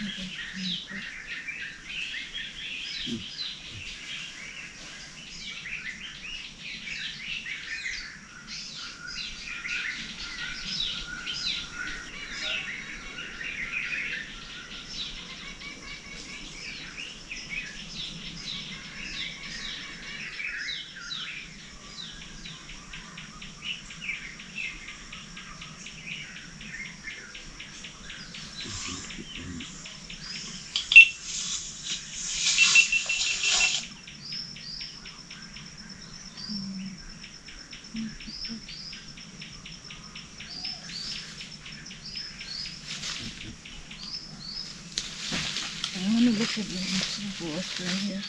I want to look at the water here.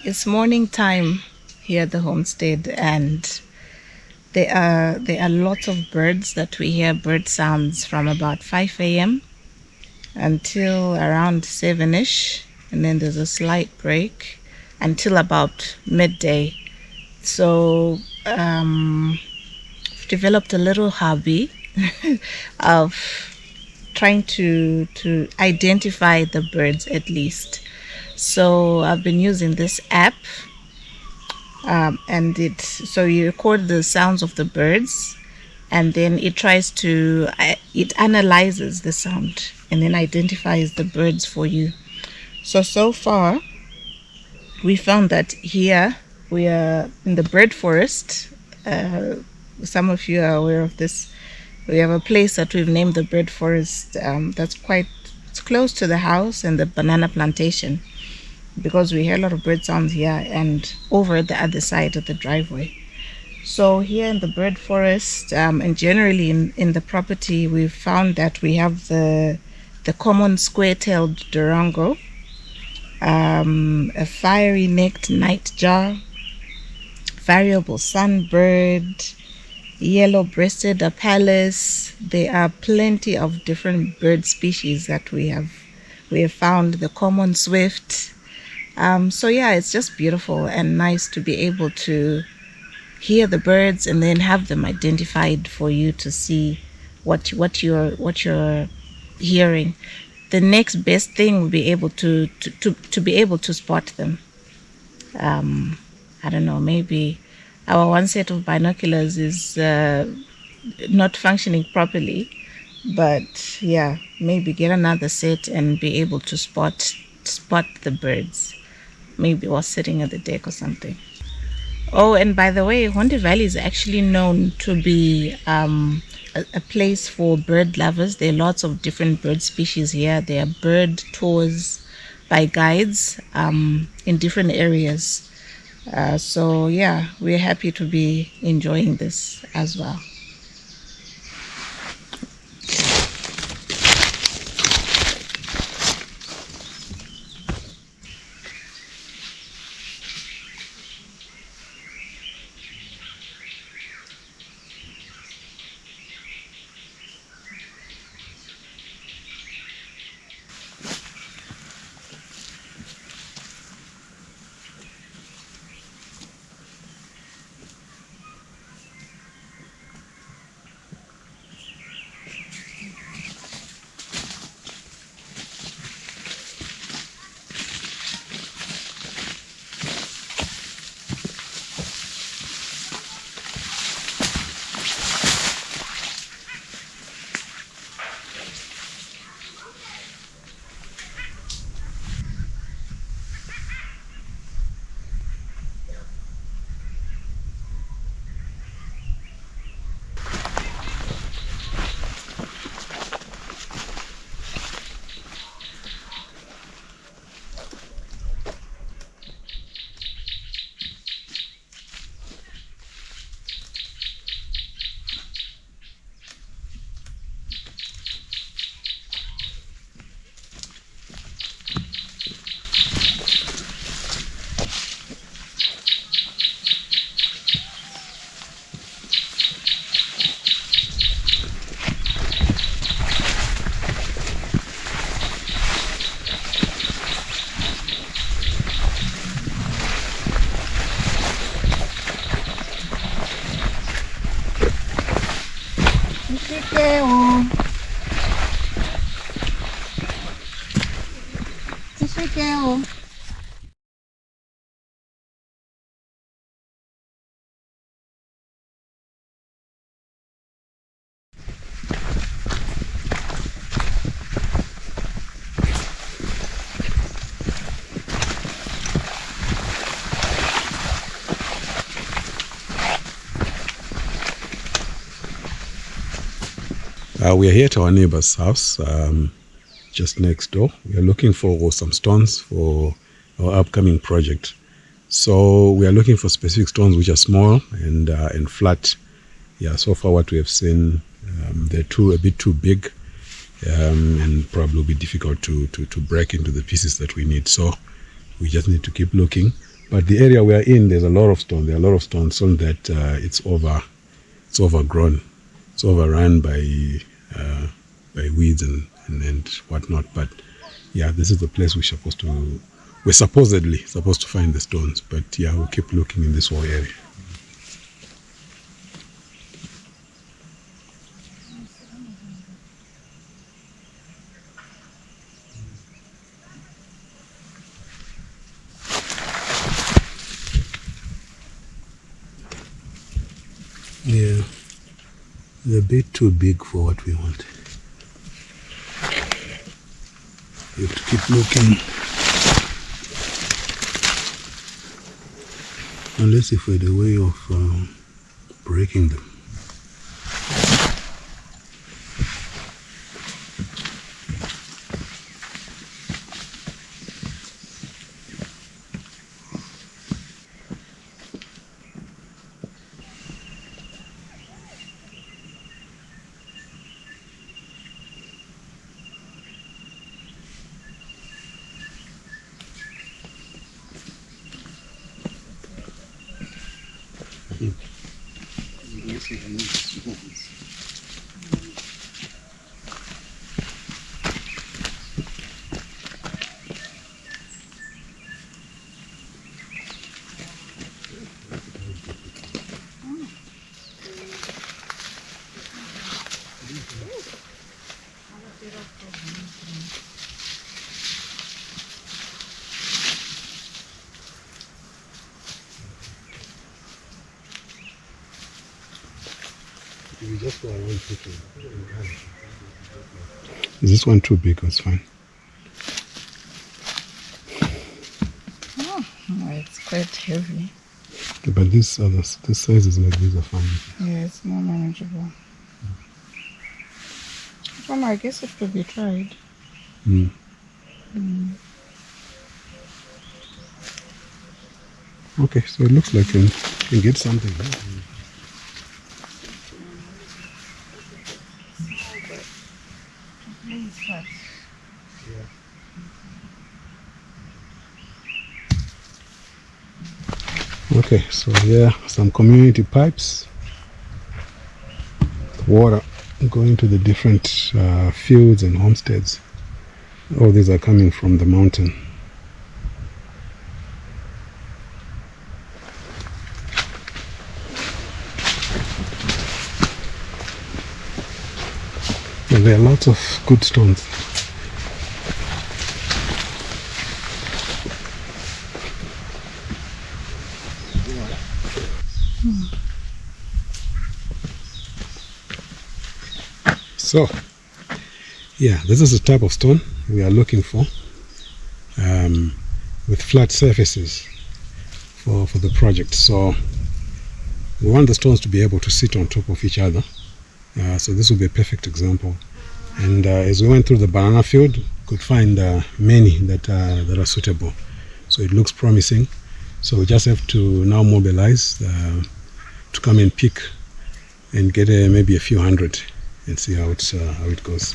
It's morning time here at the homestead, and there are lots of birds that we hear bird sounds from about 5 a.m. until around 7ish, and then there's a slight break until about midday. So I've developed a little hobby of trying to identify the birds at least. So I've been using this app, and so you record the sounds of the birds, and then it analyzes the sound and then identifies the birds for you. So far we found that here we are in the bird forest. Some of you are aware of this. We have a place that we've named the bird forest, it's close to the house and the banana plantation, because we hear a lot of bird sounds here and over the other side of the driveway. So here in the bird forest, and generally in the property, we've found that we have the common square-tailed durango, a fiery-necked nightjar, variable sunbird, yellow-breasted apelles. There are plenty of different bird species that we have found. The common swift. So yeah, it's just beautiful and nice to be able to hear the birds and then have them identified for you to see what you're hearing. The next best thing would be able to be able to spot them. I don't know, maybe our one set of binoculars is not functioning properly, but yeah, maybe get another set and be able to spot the birds, maybe while sitting at the deck or something. Oh, and by the way, Honde Valley is actually known to be a place for bird lovers. There are lots of different bird species here. There are bird tours by guides in different areas. So yeah, we're happy to be enjoying this as well. We are here at our neighbor's house, just next door. We are looking for some stones for our upcoming project. So we are looking for specific stones which are small and flat. Yeah, so far what we have seen, they're a bit too big, and probably will be difficult to break into the pieces that we need. So we just need to keep looking. But the area we are in, there's a lot of stone. There are a lot of stones so that it's overgrown. It's overrun by weeds and whatnot. But yeah, this is the place we're supposedly supposed to find the stones. But yeah, we'll keep looking in this whole area. Yeah, they're a bit too big for what we want. You have to keep looking. Unless if we had a way of breaking them. Is this one too big or it's fine? Oh, it's quite heavy. Okay, but this sizes like these are fine. Yeah, it's more manageable. Well, I guess it could be tried. Okay, so it looks like you can get something. Okay, so here some community pipes, water going to the different fields and homesteads. All these are coming from the mountain. And there are lots of good stones. So, yeah, this is the type of stone we are looking for, with flat surfaces for the project. So we want the stones to be able to sit on top of each other. So this will be a perfect example. And as we went through the banana field, could find many that are suitable. So it looks promising. So we just have to now mobilize to come and pick and get maybe a few hundred and see how it goes.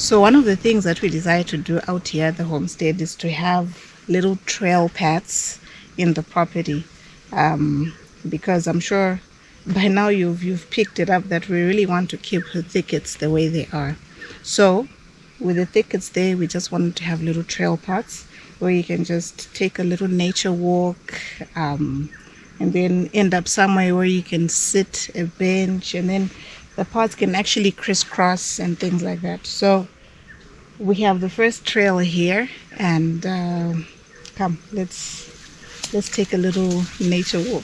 So one of the things that we decided to do out here at the homestead is to have little trail paths in the property, because I'm sure by now you've picked it up that we really want to keep the thickets the way they are. So with the thickets there, we just wanted to have little trail paths where you can just take a little nature walk, and then end up somewhere where you can sit a bench, and then the paths can actually crisscross and things like that. So we have the first trail here, and come, let's take a little nature walk.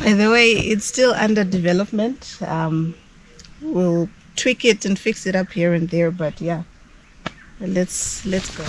By the way, it's still under development. We'll tweak it and fix it up here and there, but yeah, let's go.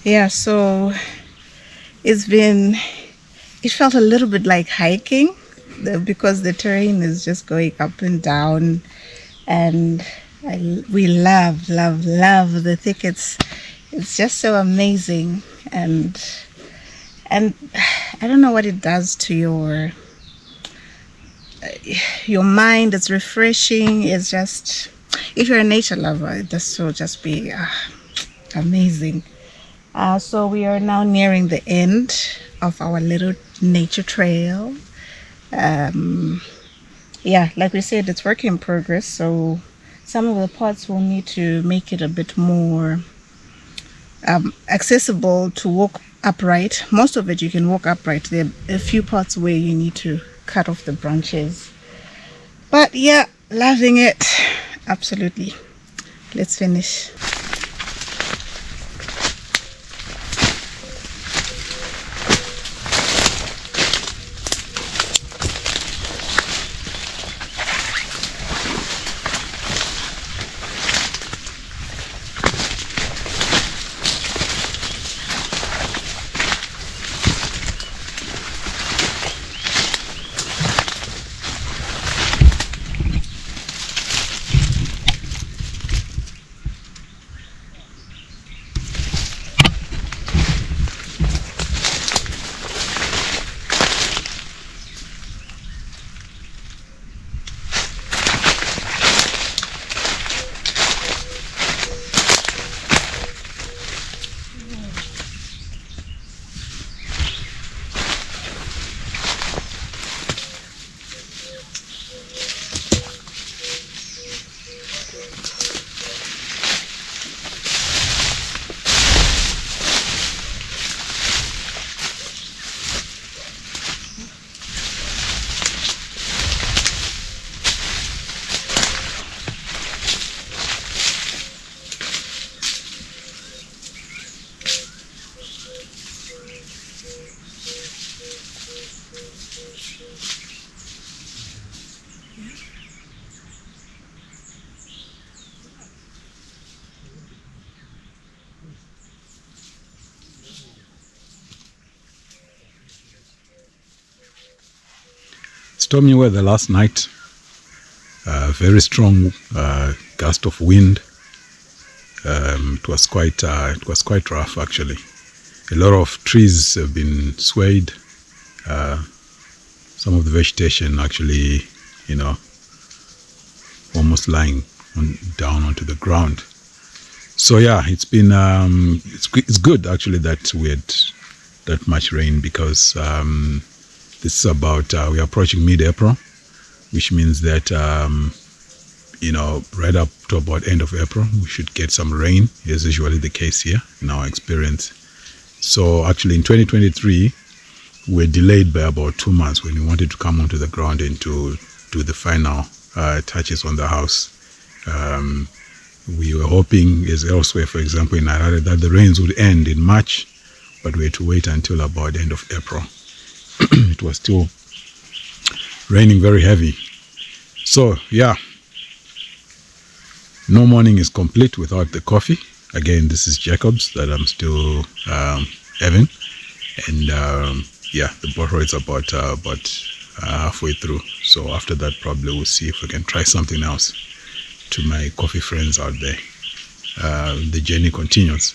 Yeah, so it felt a little bit like hiking, because the terrain is just going up and down, and we love the thickets. It's just so amazing, and I don't know what it does to your mind. It's refreshing. It's just, if you're a nature lover, this will just be amazing. So we are now nearing the end of our little nature trail. Yeah, like we said, it's work in progress, so some of the parts will need to make it a bit more accessible to walk upright. Most of it you can walk upright. There are a few parts where you need to cut off the branches. But yeah, loving it. Absolutely. Let's finish. Stormy weather last night. Very strong gust of wind. It was quite rough actually. A lot of trees have been swayed. Some of the vegetation actually, almost lying down onto the ground. So yeah, it's been it's good actually that we had that much rain, because this is about we're approaching mid-April, which means that right up to about end of April we should get some rain, as usually the case here in our experience. So actually in 2023 we're delayed by about 2 months when we wanted to come onto the ground and to do the final touches on the house. We were hoping, as elsewhere, for example in Harare, that the rains would end in March, but we had to wait until about the end of April. It was still raining very heavy. So yeah, no morning is complete without the coffee. Again, this is Jacob's that I'm still having, and yeah, the bottle is about halfway through. So after that, probably we'll see if we can try something else. To my coffee friends out there, the journey continues.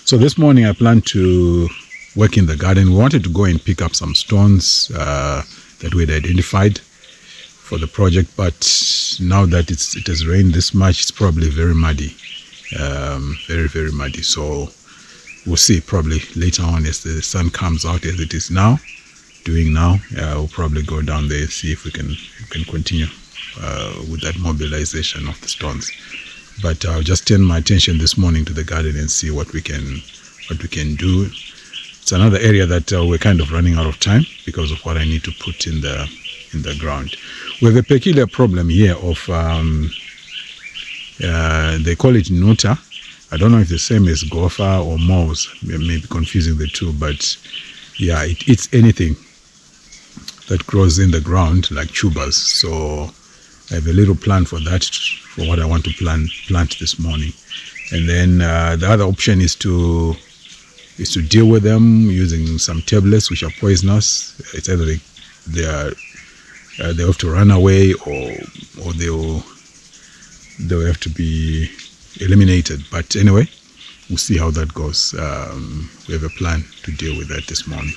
So this morning I plan to work in the garden. We wanted to go and pick up some stones that we had identified for the project, but now that it has rained this much, it's probably very muddy, very, very muddy. So we'll see probably later on as the sun comes out, as it is now doing now. We'll probably go down there and see if we can continue with that mobilization of the stones. But I'll just turn my attention this morning to the garden and see what we can do. It's another area that we're kind of running out of time because of what I need to put in the ground. We have a peculiar problem here of they call it nuta. I don't know if the same as gopher or mouse. Maybe confusing the two, but yeah, it eats anything that grows in the ground, like tubers. So I have a little plan for that, for what I want to plant this morning. And then the other option is to deal with them using some tablets which are poisonous. It's either they have to run away or they'll have to be eliminated. But anyway, we'll see how that goes. We have a plan to deal with that this morning.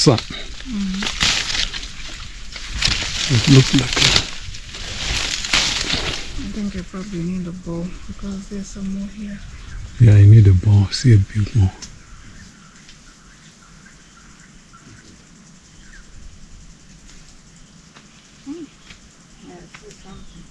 sun. It looks like I think I probably need a bowl because there's some more here. yeah, I need a bowl. See a bit more. Yeah, it's something.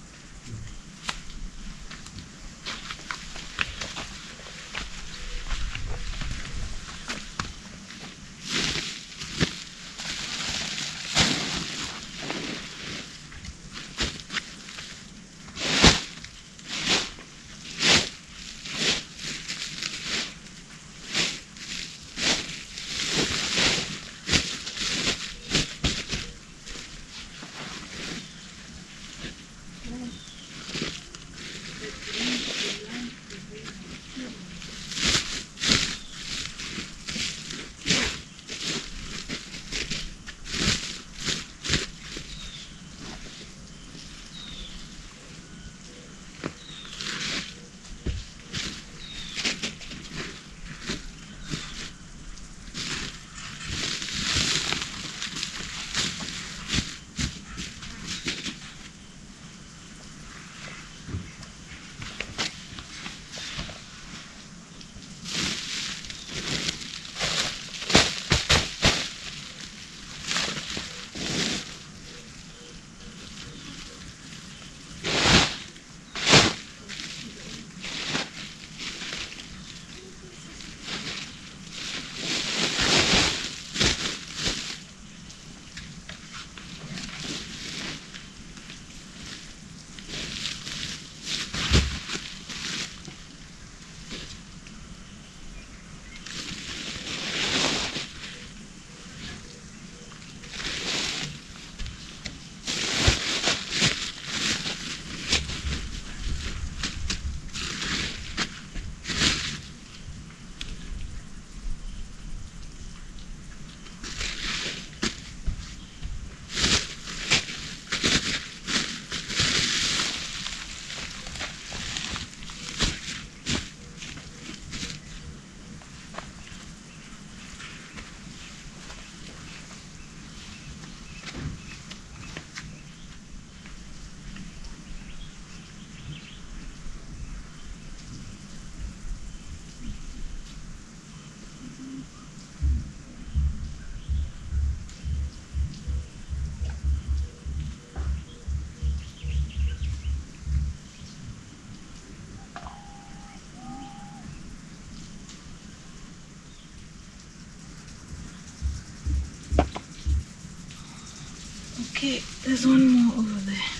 Okay, there's one more over there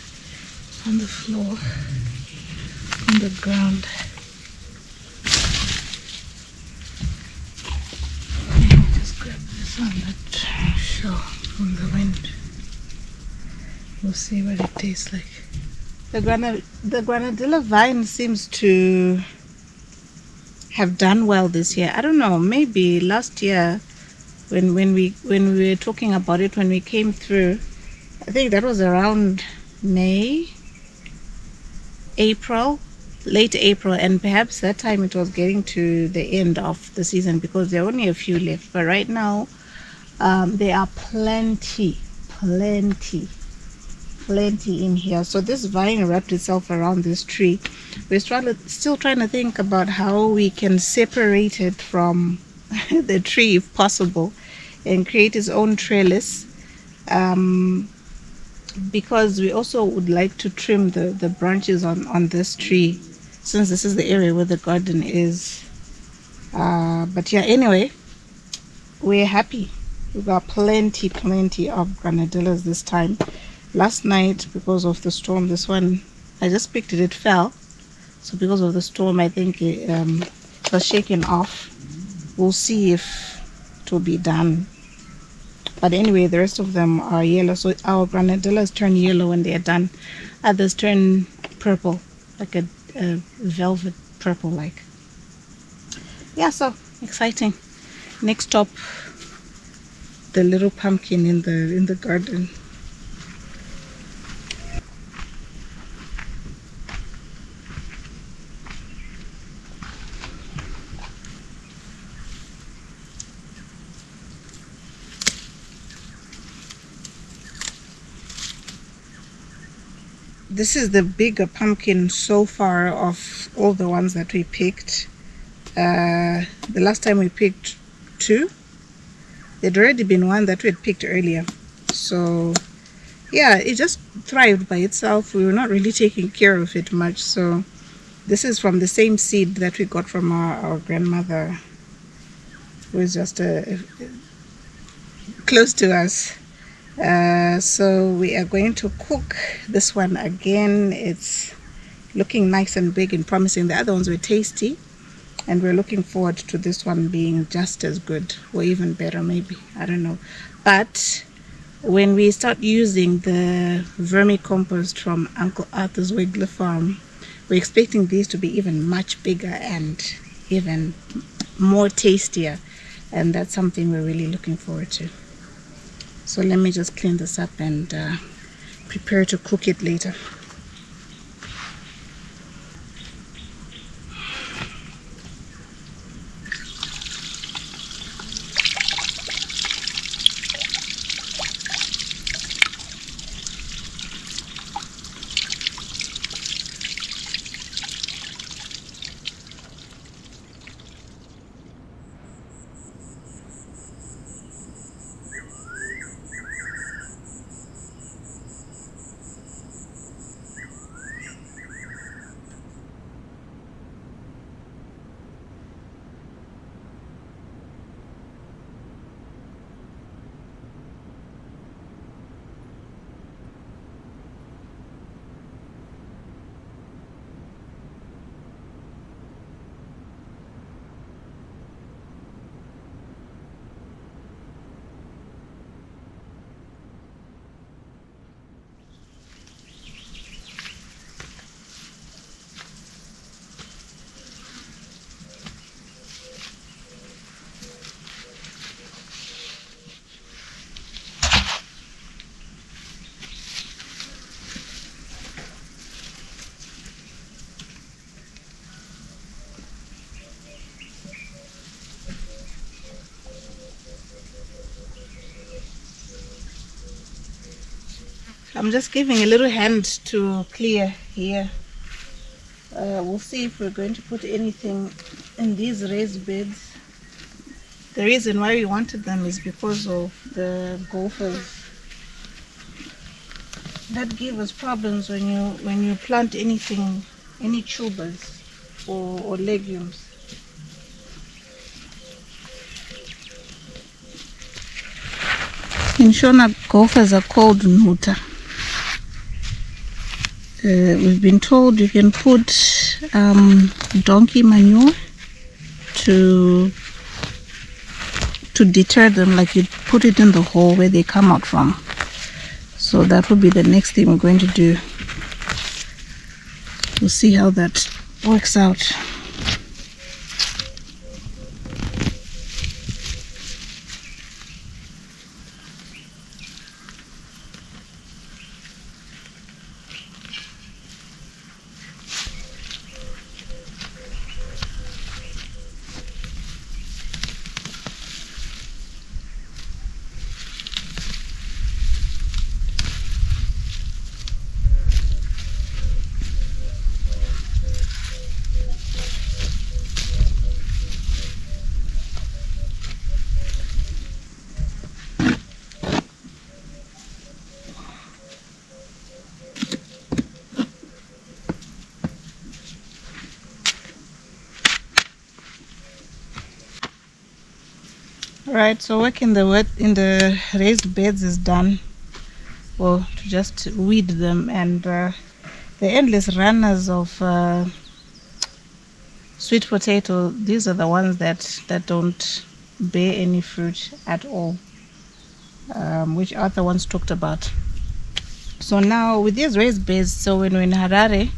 on the floor, on the ground. Okay, I'll just grab this one that show from the wind. We'll see what it tastes like. The granadilla vine seems to have done well this year. I don't know, maybe last year when we were talking about it, when we came through, I think that was around May, April, late April, and perhaps that time it was getting to the end of the season because there are only a few left. But right now, there are plenty in here. So this vine wrapped itself around this tree. We're still trying to think about how we can separate it from the tree if possible and create its own trellis. Because we also would like to trim the branches on this tree, since this is the area where the garden is. But yeah, anyway, we're happy. We got plenty of granadillas this time. Last night, because of the storm, this one, I just picked it, it fell. So because of the storm, I think it was shaken off. We'll see if it will be done. But anyway, the rest of them are yellow. So our granadillas turn yellow when they are done. Others turn purple, like a velvet purple like. Yeah, so exciting. Next stop, the little pumpkin in the garden. this is the bigger pumpkin so far of all the ones that we picked. The last time we picked 2. There'd already been one that we had picked earlier. So yeah, it just thrived by itself. We were not really taking care of it much. So this is from the same seed that we got from our grandmother, who is just close to us. So we are going to cook this one again. It's looking nice and big and promising. The other ones were tasty, and we're looking forward to this one being just as good or even better, maybe. I don't know. But when we start using the vermicompost from Uncle Arthur's Wiggler farm, we're expecting these to be even much bigger and even more tastier, and that's something we're really looking forward to. So let me just clean this up and prepare to cook it later. I'm just giving a little hand to clear here. We'll see if we're going to put anything in these raised beds. The reason why we wanted them is because of the gophers that give us problems when you plant anything, any tubers or legumes. In Shona, gophers are called nuta. We've been told you can put donkey manure to deter them, like you put it in the hole where they come out from. So that will be the next thing we're going to do. We'll see how that works out. Right, so work in the raised beds is done. Well, to just weed them, and the endless runners of sweet potato, these are the ones that don't bear any fruit at all, which Arthur once talked about. So now with these raised beds, so when we're in Harare,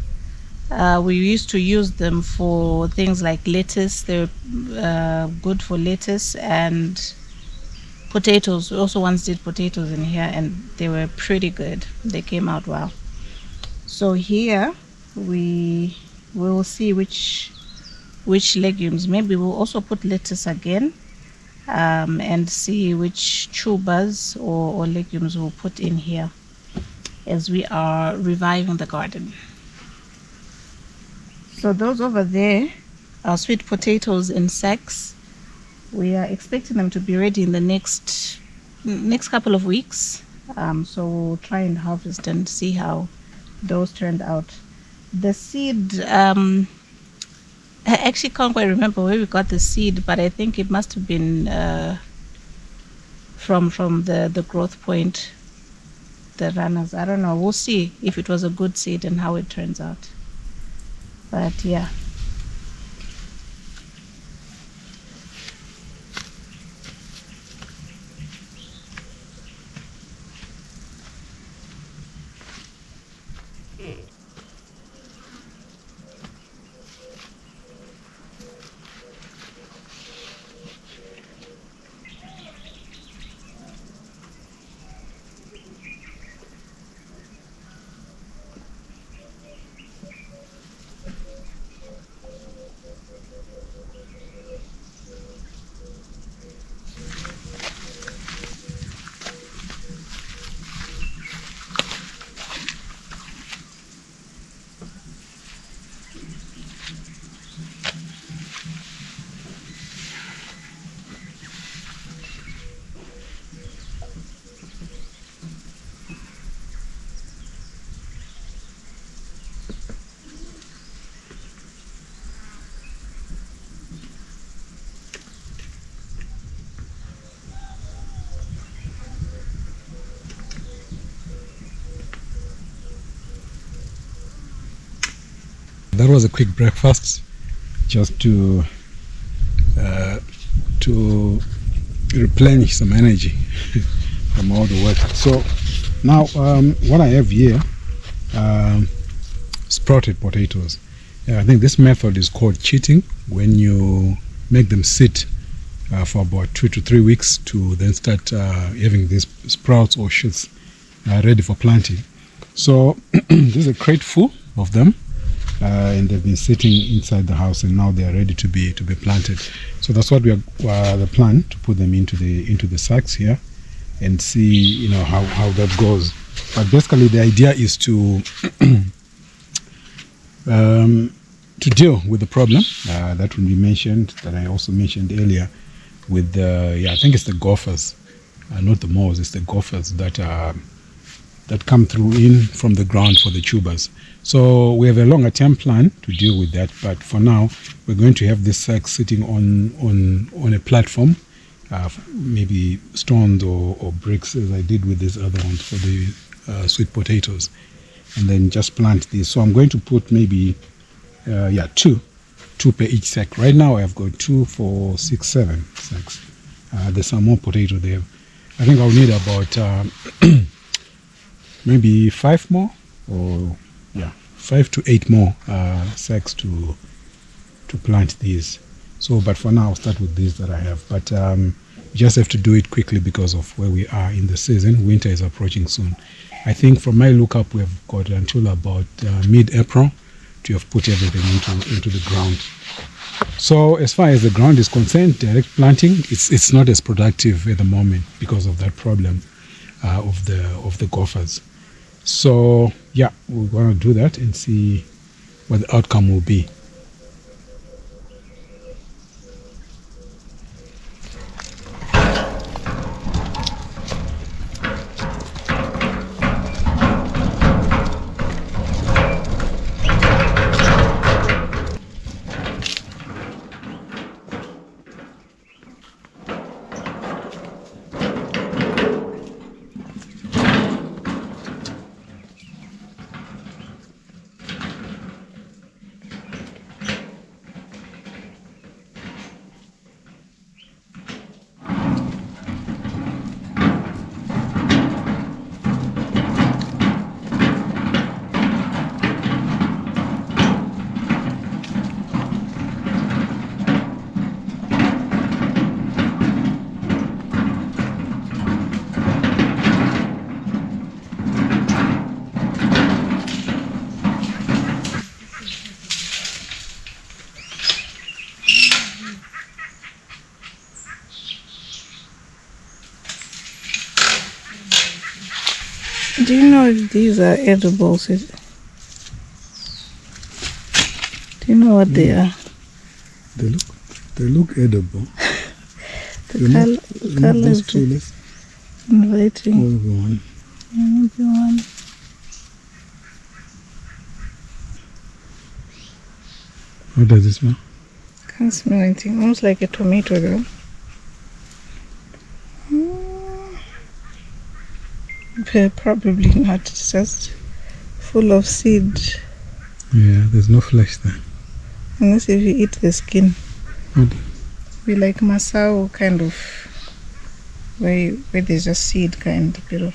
we used to use them for things like lettuce. They're good for lettuce and potatoes. We also once did potatoes in here, and they were pretty good. They came out well. So here we will see which legumes. Maybe we'll also put lettuce again, and see which tubers or legumes we'll put in here. as we are reviving the garden. So those over there are sweet potatoes in sacks. We are expecting them to be ready in the next couple of weeks. So we'll try and harvest and see how those turned out. The seed, I actually can't quite remember where we got the seed, but I think it must have been from the growth point, the runners. I don't know. We'll see if it was a good seed and how it turns out. But yeah. That was a quick breakfast, just to replenish some energy from all the work. So now what I have here, sprouted potatoes. I think this method is called cheating, when you make them sit for about 2 to 3 weeks to then start having these sprouts or shoots ready for planting. So this is a crate full of them. And they've been sitting inside the house, and now they are ready to be planted. So that's what we are the plan, to put them into the sacks here and see how that goes. But basically the idea is to deal with the problem that we mentioned, that I also mentioned earlier, with the I think it's the gophers, not the moles, it's the gophers that come through in from the ground for the tubers. So we have a longer term plan to deal with that, but for now we're going to have this sack sitting on a platform, maybe stones or bricks, as I did with these other ones for the sweet potatoes, and then just plant these. So I'm going to put maybe two per each sack. Right now I've got 2, 4, 6, 7 sacks. There's some more potato there. I think I'll need about maybe 5 more, or 5 to 8 more sacks to plant these. So but for now I'll start with these that I have, but we just have to do it quickly because of where we are in the season. Winter is approaching soon. I think from my lookup we have got until about mid-April to have put everything into the ground. So as far as the ground is concerned, direct planting, it's not as productive at the moment because of that problem of the gophers. So yeah, we're going to do that and see what the outcome will be. Do you know if these are edibles? Do you know what they are? They look edible. The color is inviting. One. Maybe one. What does it smell? Can't smell anything. Almost like a tomato though. Probably not. It's just full of seed. Yeah, there's no flesh there. Unless if you eat the skin. What? Be like masao kind of, where there's just seed kind, a bit of.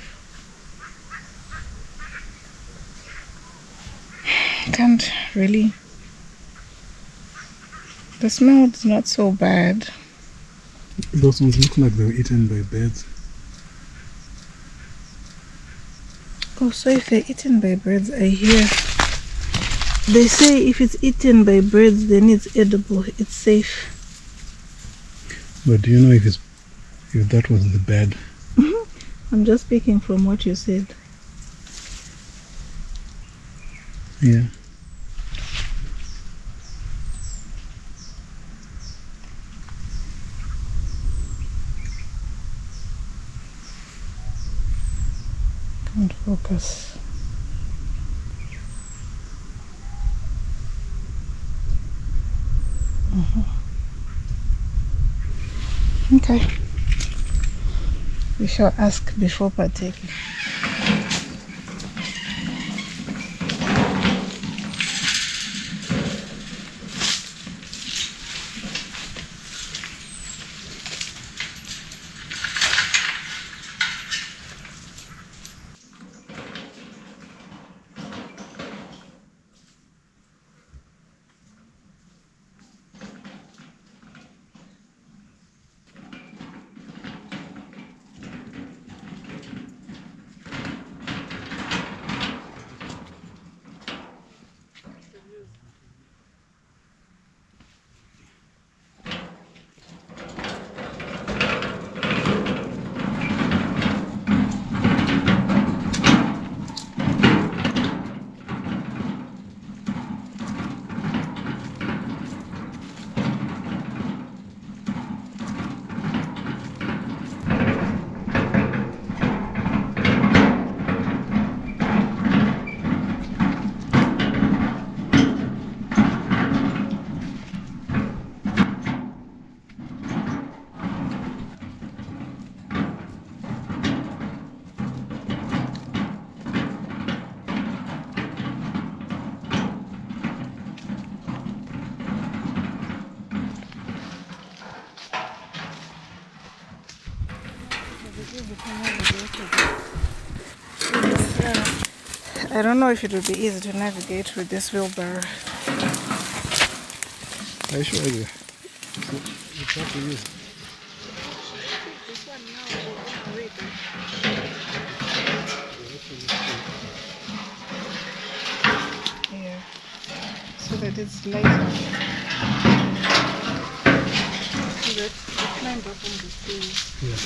Can't really. The smell is not so bad. Those ones look like they were eaten by birds. Oh, so if they're eaten by birds, I hear they say if it's eaten by birds, then it's edible. It's safe. But do you know if that was the bird? I'm just speaking from what you said. Yeah. Don't focus. Okay. We shall ask before partaking. I don't know if it will be easy to navigate with this wheelbarrow. Are you sure? You have to use it. Yeah, so that it's lighter. So that you climbed up on the stairs. Yeah.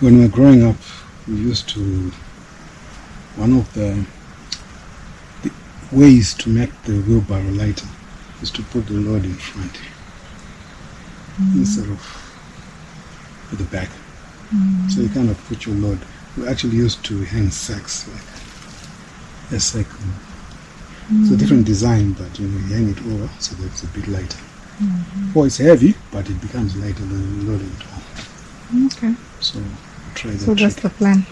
When we were growing up, we used to, one of the ways to make the wheelbarrow lighter is to put the load in front instead of at the back. So you kind of put your load. We actually used to hang sacks, like a sack. It's a different design, but you hang it over so that it's a bit lighter. Or it's heavy, but it becomes lighter than loading it home. Okay. So try that So trick. that's the plan.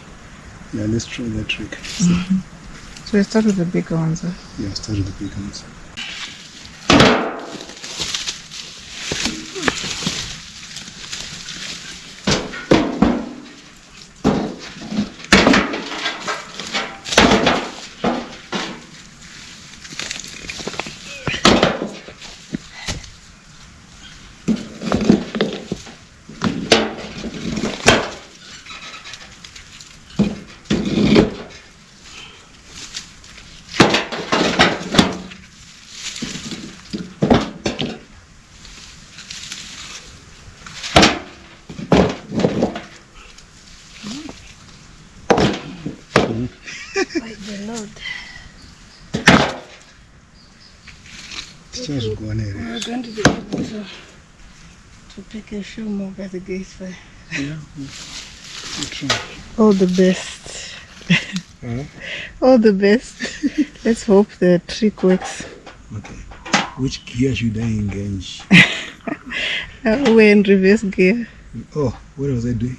Yeah, let's try that trick. So we start with the bigger ones. Huh? Yeah, start with the big ones. Like the load. It's just going in. We're going to be able to pick a shoe more by the gate for Yeah, we'll try. all the best. Huh? All the best. Let's hope the trick works. Okay. Which gear should I engage? We're in reverse gear. Oh, what was I doing?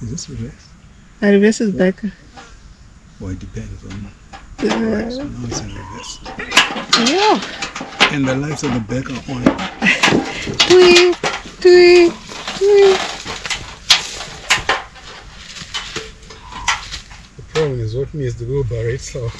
Is this reverse? Reverse is back. Well, it depends on. Right, so now it's in reverse. Yeah. And the lights at the back are on. Tweet, tweet, tweet. The problem is what means the wheelbarrow itself.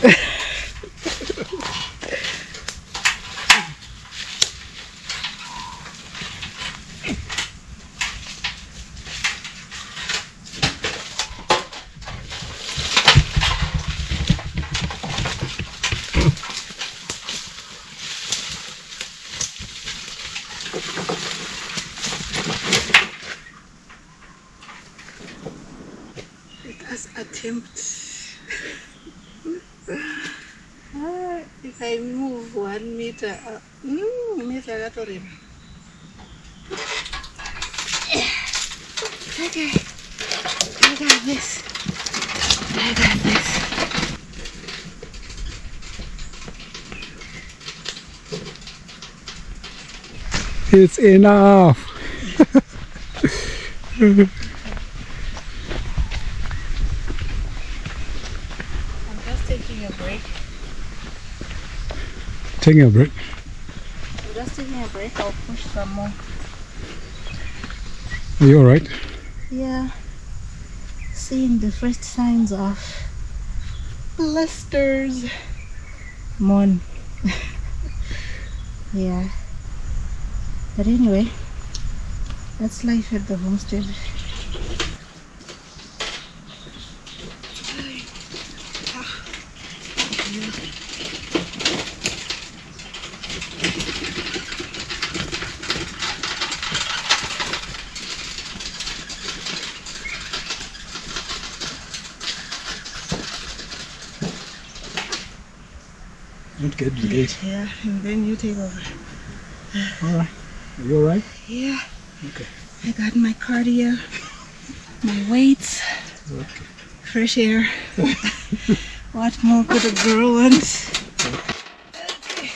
Let us attempt. If I move 1 meter, meter at all. Okay, I got this. I got this. It's enough. I'm just taking a break. Taking a break. I'm just taking a break. I'll push some more. Are you alright? Yeah. Seeing the first signs of blisters. Mon. Yeah. But anyway, that's life at the homestead. Don't get the gate. Yeah, and then you take over. Alright. Are you alright? Yeah. Okay. I got my cardio, my weights, Okay. fresh air. What more could a girl want? Okay.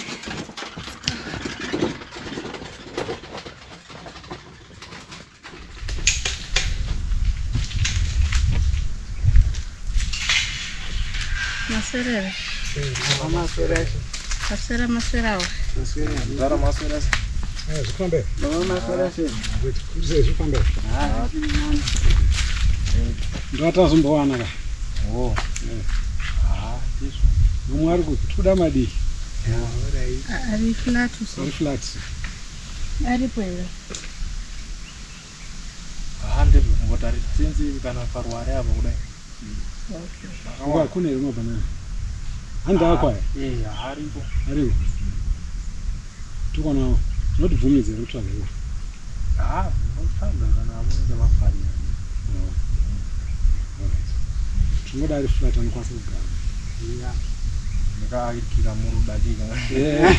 Maswera. Maswera maswera. Zvikwambe. Zvikwambe. Ndoatazombowana ka. Mumwe ari kutuda madii. Ari flat so. Ari flat. Ari pwera. Hande ngotari tsinzi kana parware avo kudai. Okay. Nguva kune rimwe banana. Handa akwaya. Haripo. Ariko. Tukonawo. Tinotibvumidza kuti tsvaga iwo. Notanda kana munenge mafarira. Tinoda ari flat anokwanisa kugara. Yeah. Ndakaikira murubadika. Yeah.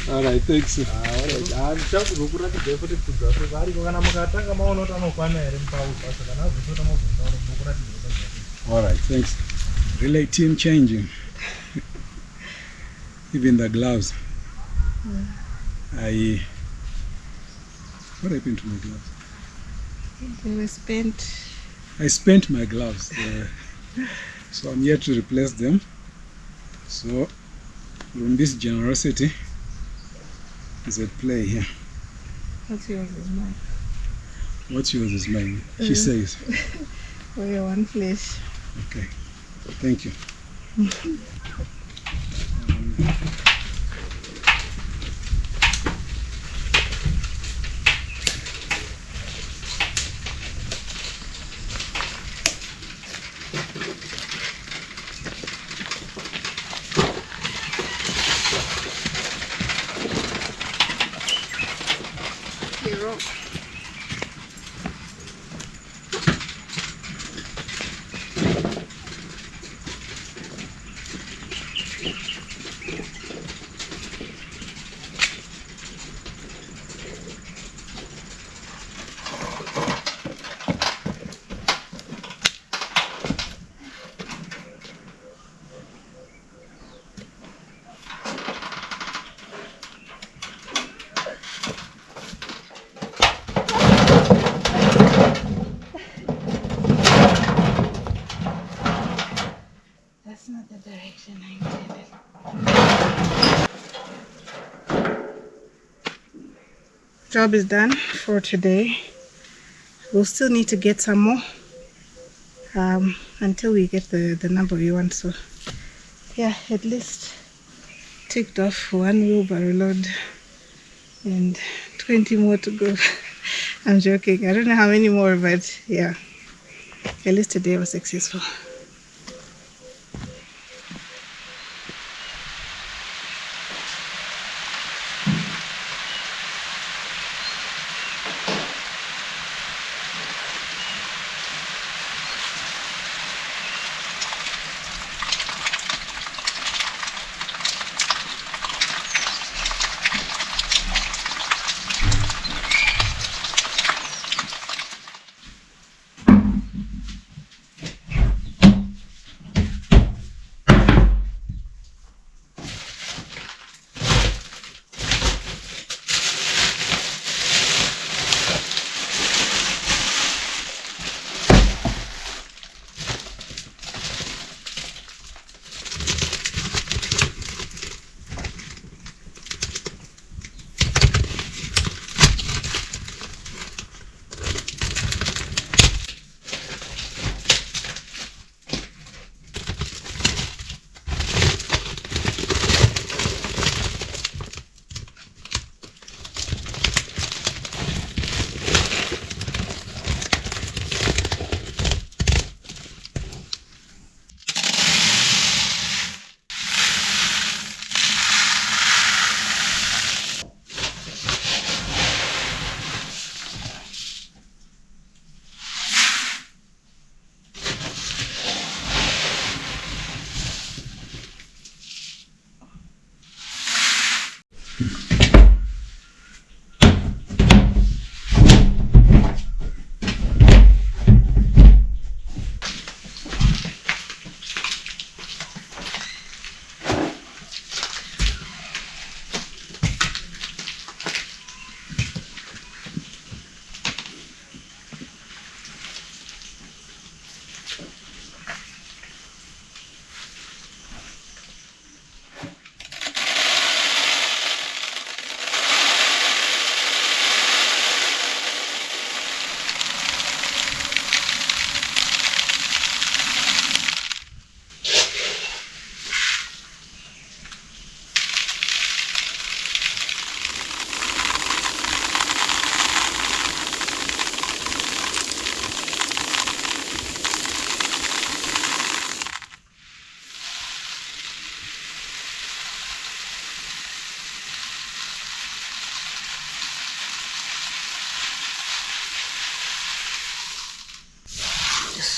All right, thanks. Ndichakuzokuratidza futi kudza sevariko kana mukatanga maona kuti anokwana here mupausa saka nazotota mozondaura kuratidza. All right, thanks. Relay team changing. Even the gloves. What happened to my gloves? They were spent. I spent my gloves, so I'm here to replace them. So, from this generosity is at play here. What's yours is mine. What's yours is mine, she says. We are one flesh. Okay, thank you. Hero. That's not the direction I intended. Job is done for today. We'll still need to get some more until we get the number we want. So yeah, at least ticked off one wheelbarrow load and 20 more to go. I'm joking. I don't know how many more, but yeah, at least today was successful.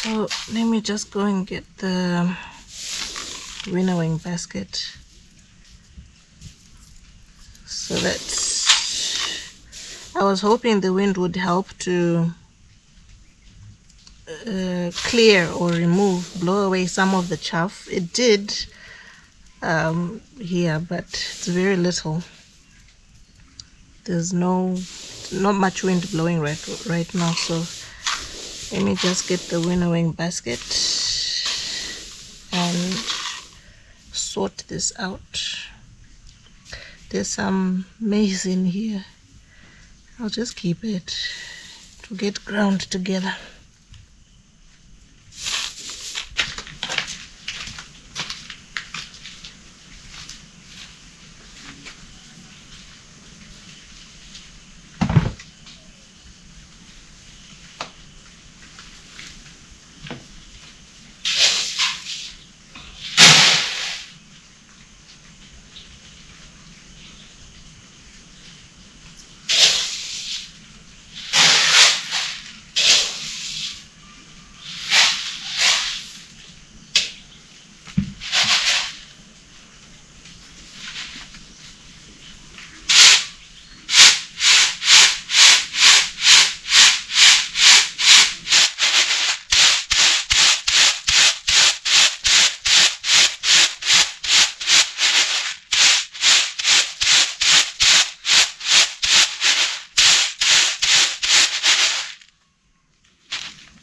So let me just go and get the winnowing basket so that I was hoping the wind would help to clear or blow away some of the chaff. It did here, but it's very little. There's not much wind blowing right now, so let me just get the winnowing basket and sort this out. There's some maize in here. I'll just keep it to get ground together.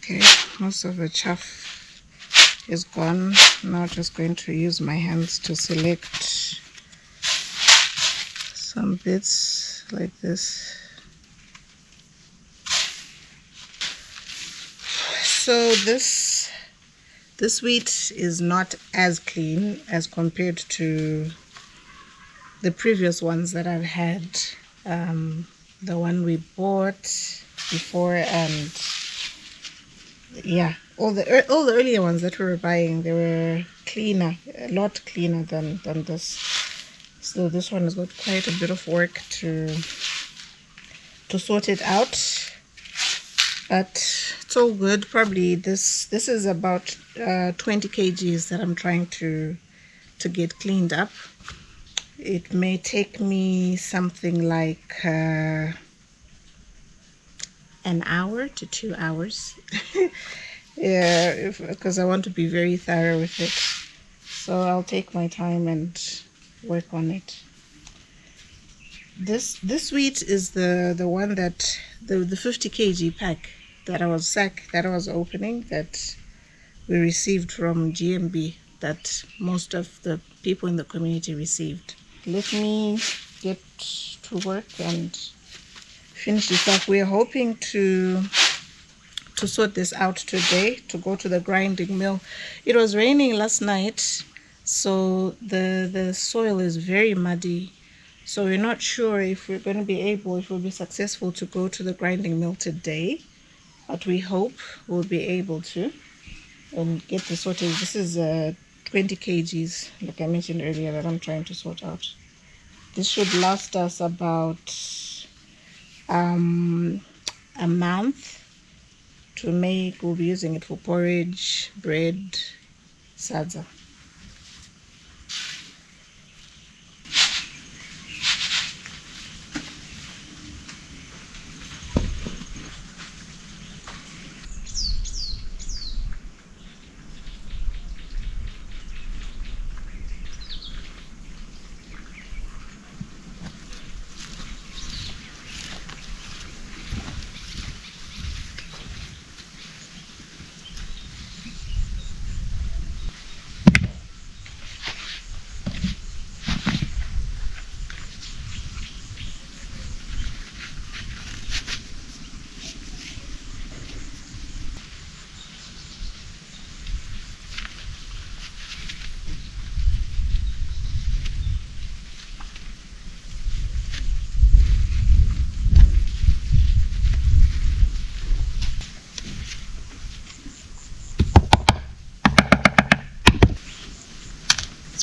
Okay, most of the chaff is gone. Now just going to use my hands to select some bits like this. So this wheat is not as clean as compared to the previous ones that I've had. The one we bought before, and yeah, all the earlier ones that we were buying, they were cleaner, a lot cleaner than this. So this one has got quite a bit of work to sort it out, but it's all good. Probably this is about 20 kgs that I'm trying to get cleaned up. It may take me something like an hour to 2 hours. Yeah, because I want to be very thorough with it. So I'll take my time and work on it. This wheat is the one that the 50 kg pack that I was opening, that we received from GMB, that most of the people in the community received. Let me get to work and finish this up. We are hoping to sort this out today, to go to the grinding mill. It was raining last night, so the soil is very muddy, so we're not sure if we'll be successful to go to the grinding mill today, but we hope we'll be able to and get this sorted. This is 20 kgs, like I mentioned earlier, that I'm trying to sort out. This should last us about a month to make. We'll be using it for porridge, bread, sadza.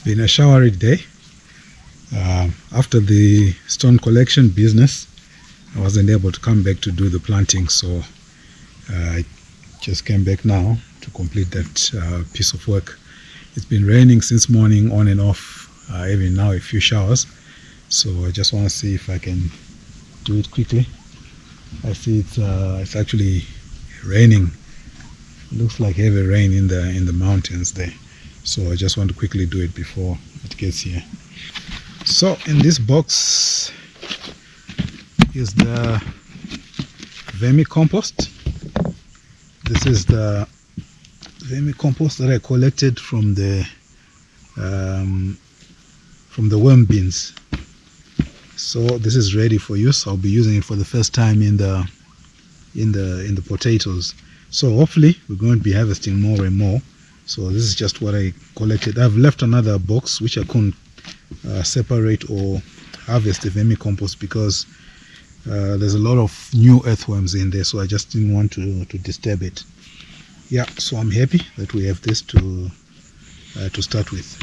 Been a showery day. After the stone collection business, I wasn't able to come back to do the planting, so I just came back now to complete that piece of work. It's been raining since morning, on and off, even now a few showers. So I just want to see if I can do it quickly. I see it's actually raining. It looks like heavy rain in the mountains there. So I just want to quickly do it before it gets here. So in this box is the vermicompost. This is the vermicompost that I collected from the worm bins. So this is ready for use. I'll be using it for the first time in the potatoes. So hopefully we're going to be harvesting more and more. So this is just what I collected. I've left another box which I couldn't separate or harvest the vermicompost because there's a lot of new earthworms in there, so I just didn't want to disturb it. Yeah, so I'm happy that we have this to start with.